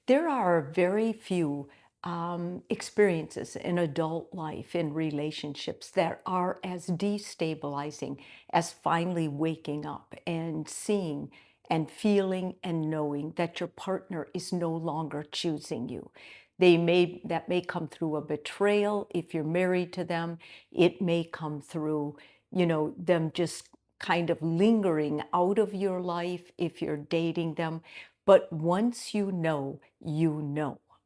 There are very few experiences in adult life, in relationships, that are as destabilizing as finally waking up and seeing and feeling and knowing that your partner is no longer choosing you. That may come through a betrayal if you're married to them. It may come through, them just kind of lingering out of your life if you're dating them. But once you know,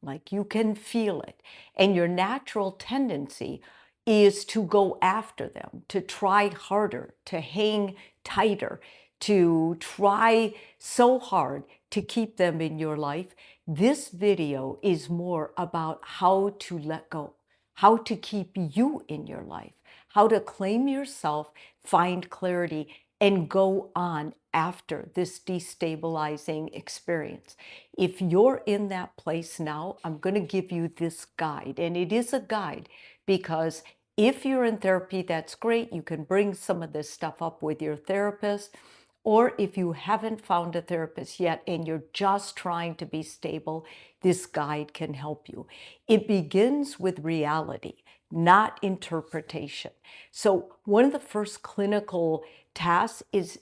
like you can feel it. And your natural tendency is to go after them, to try harder, to hang tighter, to try so hard to keep them in your life. This video is more about how to let go, how to keep you in your life, how to claim yourself, find clarity, and go on after this destabilizing experience. If you're in that place now, I'm going to give you this guide. And it is a guide because if you're in therapy, that's great. You can bring some of this stuff up with your therapist. Or if you haven't found a therapist yet and you're just trying to be stable, this guide can help you. It begins with reality, not interpretation. So one of the first clinical tasks is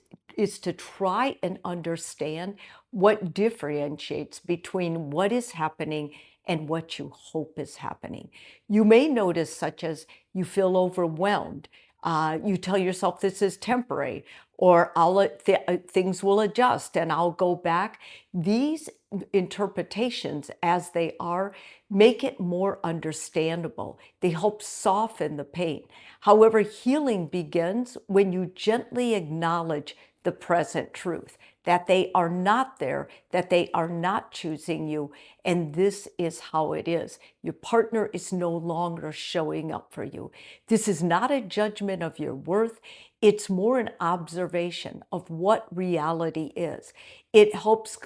to try and understand what differentiates between what is happening and what you hope is happening. You may notice, such as you feel overwhelmed. You tell yourself this is temporary, or things will adjust and I'll go back. These interpretations, as they are, make it more understandable. They help soften the pain. However, healing begins when you gently acknowledge the present truth, that they are not there, that they are not choosing you, and this is how it is. Your partner is no longer showing up for you. This is not a judgment of your worth. It's more an observation of what reality is. It helps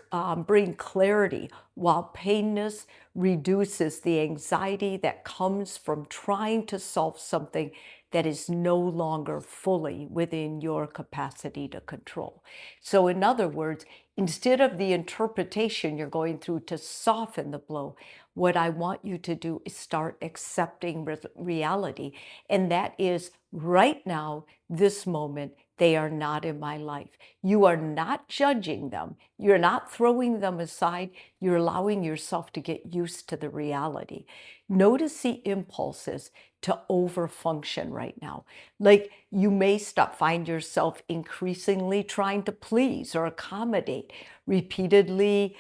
bring clarity, while painness reduces the anxiety that comes from trying to solve something that is no longer fully within your capacity to control. So in other words, instead of the interpretation you're going through to soften the blow, what I want you to do is start accepting reality. And that is right now, this moment, they are not in my life. You are not judging them. You're not throwing them aside. You're allowing yourself to get used to the reality. Notice the impulses to overfunction right now. Like you may find yourself increasingly trying to please or accommodate, repeatedly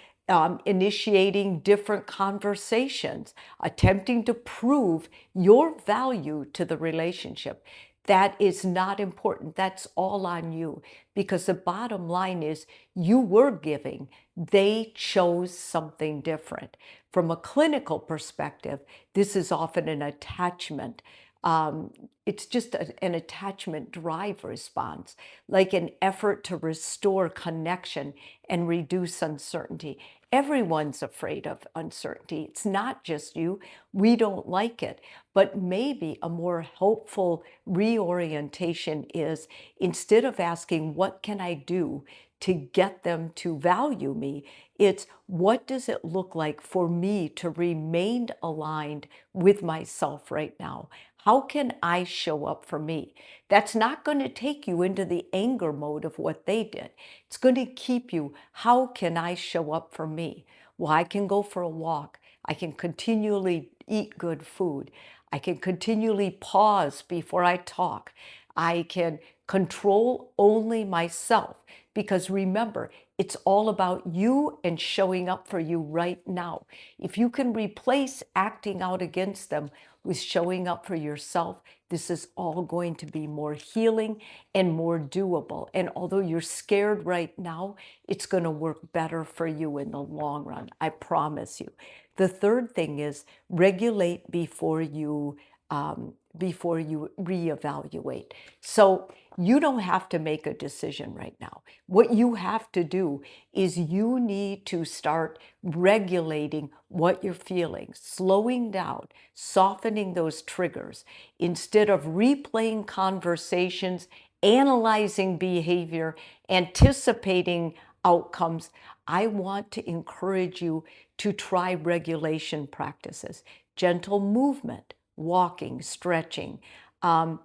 initiating different conversations, attempting to prove your value to the relationship. That is not important. That's all on you. Because the bottom line is you were giving. They chose something different. From a clinical perspective, this is often an attachment. It's just an attachment drive response, like an effort to restore connection and reduce uncertainty. Everyone's afraid of uncertainty. It's not just you. We don't like it. But maybe a more helpful reorientation is, instead of asking, what can I do to get them to value me? It's, what does it look like for me to remain aligned with myself right now? How can I show up for me? That's not going to take you into the anger mode of what they did. It's going to keep you, how can I show up for me? Well, I can go for a walk. I can continually eat good food. I can continually pause before I talk. I can control only myself, because remember, it's all about you and showing up for you right now. If you can replace acting out against them with showing up for yourself, this is all going to be more healing and more doable. And although you're scared right now, it's going to work better for you in the long run. I promise you. The third thing is regulate before you reevaluate. So you don't have to make a decision right now. What you have to do is you need to start regulating what you're feeling, slowing down, softening those triggers. Instead of replaying conversations, analyzing behavior, anticipating outcomes, I want to encourage you to try regulation practices, gentle movement, walking, stretching, um,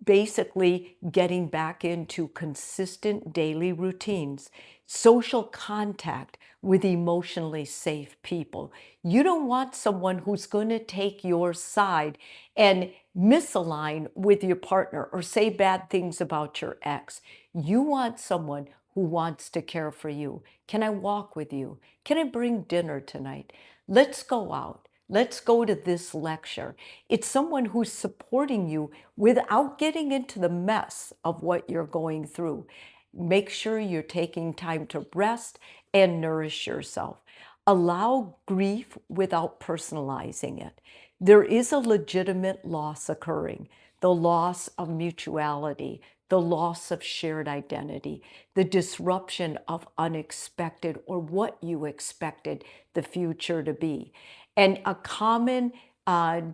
basically getting back into consistent daily routines, social contact with emotionally safe people. You don't want someone who's going to take your side and misalign with your partner or say bad things about your ex. You want someone who wants to care for you. Can I walk with you? Can I bring dinner tonight? Let's go out. Let's go to this lecture. It's someone who's supporting you without getting into the mess of what you're going through. Make sure you're taking time to rest and nourish yourself. Allow grief without personalizing it. There is a legitimate loss occurring, the loss of mutuality, the loss of shared identity, the disruption of unexpected or what you expected the future to be. And a common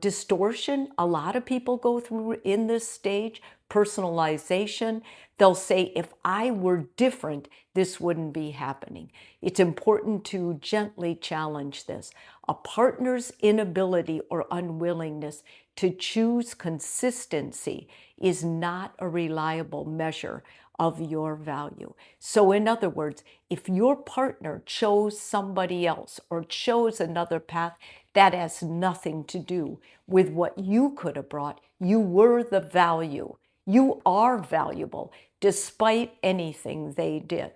distortion a lot of people go through in this stage, personalization. They'll say, if I were different, this wouldn't be happening. It's important to gently challenge this. A partner's inability or unwillingness to choose consistency is not a reliable measure of your value. So in other words, if your partner chose somebody else or chose another path, that has nothing to do with what you could have brought. You were the value. You are valuable despite anything they did.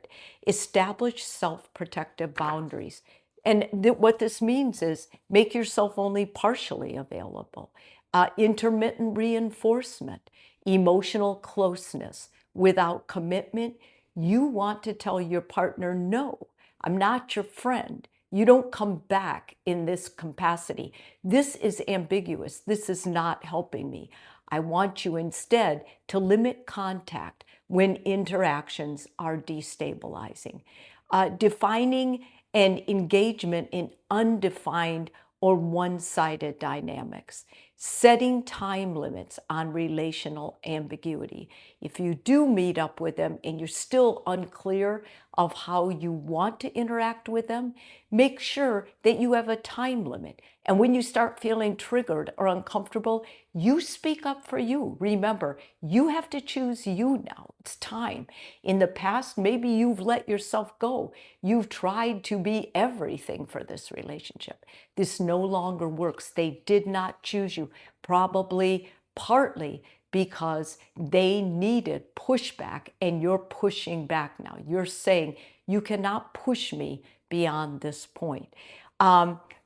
Establish self-protective boundaries. And what this means is make yourself only partially available. Intermittent reinforcement, emotional closeness without commitment. You want to tell your partner, no, I'm not your friend. You don't come back in this capacity. This is ambiguous. This is not helping me. I want you instead to limit contact when interactions are destabilizing. Defining an engagement in undefined or one-sided dynamics. Setting time limits on relational ambiguity. If you do meet up with them and you're still unclear of how you want to interact with them, make sure that you have a time limit. And when you start feeling triggered or uncomfortable, you speak up for you. Remember, you have to choose you now. It's time. In the past, maybe you've let yourself go. You've tried to be everything for this relationship. This no longer works. They did not choose you, probably partly because they needed pushback and you're pushing back now. You're saying, you cannot push me beyond this point.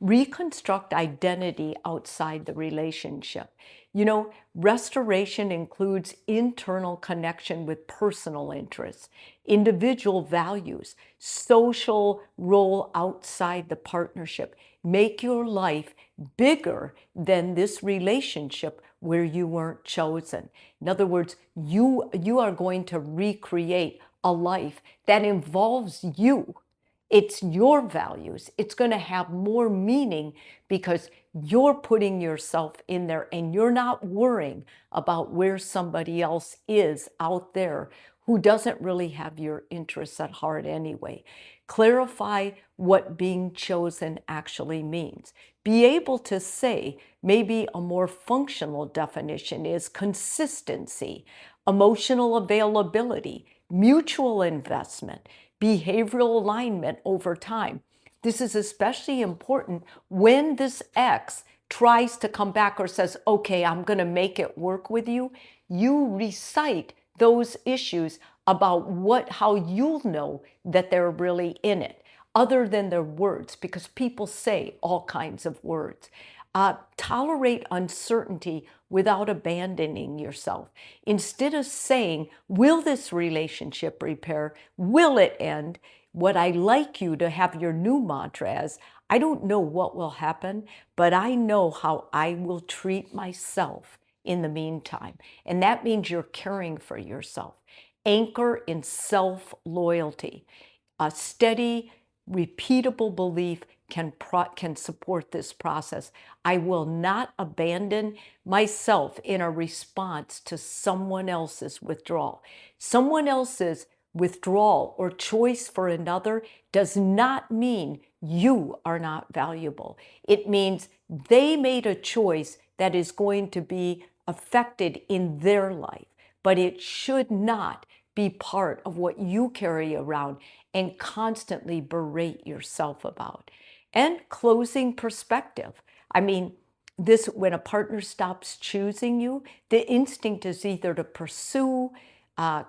Reconstruct identity outside the relationship. You know, restoration includes internal connection with personal interests, individual values, social role outside the partnership. Make your life bigger than this relationship where you weren't chosen. In other words, you are going to recreate a life that involves you. It's your values. It's going to have more meaning because you're putting yourself in there and you're not worrying about where somebody else is out there who doesn't really have your interests at heart anyway. Clarify what being chosen actually means. Be able to say, maybe a more functional definition is consistency, emotional availability, mutual investment, behavioral alignment over time. This is especially important when this ex tries to come back or says, okay, I'm going to make it work with you. You recite those issues about how you'll know that they're really in it, other than their words, because people say all kinds of words. Tolerate uncertainty without abandoning yourself. Instead of saying, will this relationship repair? Will it end? What I like you to have your new mantra as, I don't know what will happen, but I know how I will treat myself in the meantime. And that means you're caring for yourself. Anchor in self-loyalty. A steady, repeatable belief can support this process. I will not abandon myself in a response to someone else's withdrawal. Someone else's withdrawal, or choice for another does not mean you are not valuable. It means they made a choice that is going to be affected in their life, but it should not be part of what you carry around and constantly berate yourself about. And closing perspective. I mean, this, when a partner stops choosing you, the instinct is either to pursue,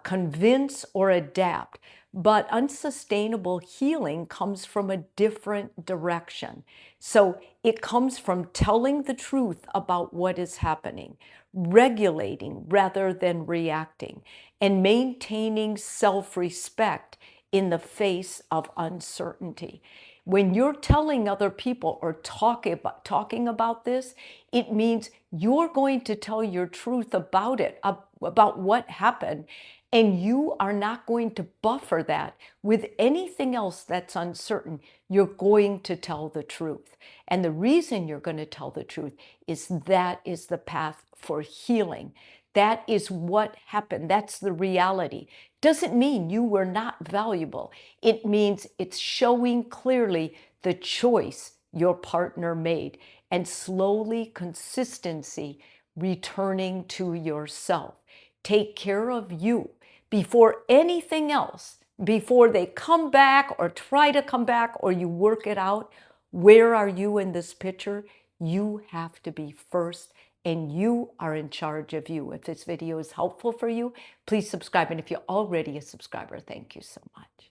convince, or adapt. But unsustainable healing comes from a different direction. So it comes from telling the truth about what is happening, regulating rather than reacting, and maintaining self-respect in the face of uncertainty. When you're telling other people or talking about this, it means you're going to tell your truth about it, about what happened, and you are not going to buffer that with anything else that's uncertain. You're going to tell the truth. And the reason you're going to tell the truth is that is the path for healing. That is what happened. That's the reality. Doesn't mean you were not valuable. It means it's showing clearly the choice your partner made, and slowly, consistency, returning to yourself. Take care of you before anything else, before they come back or try to come back or you work it out. Where are you in this picture? You have to be first, and you are in charge of you. If this video is helpful for you, please subscribe. And if you're already a subscriber, thank you so much.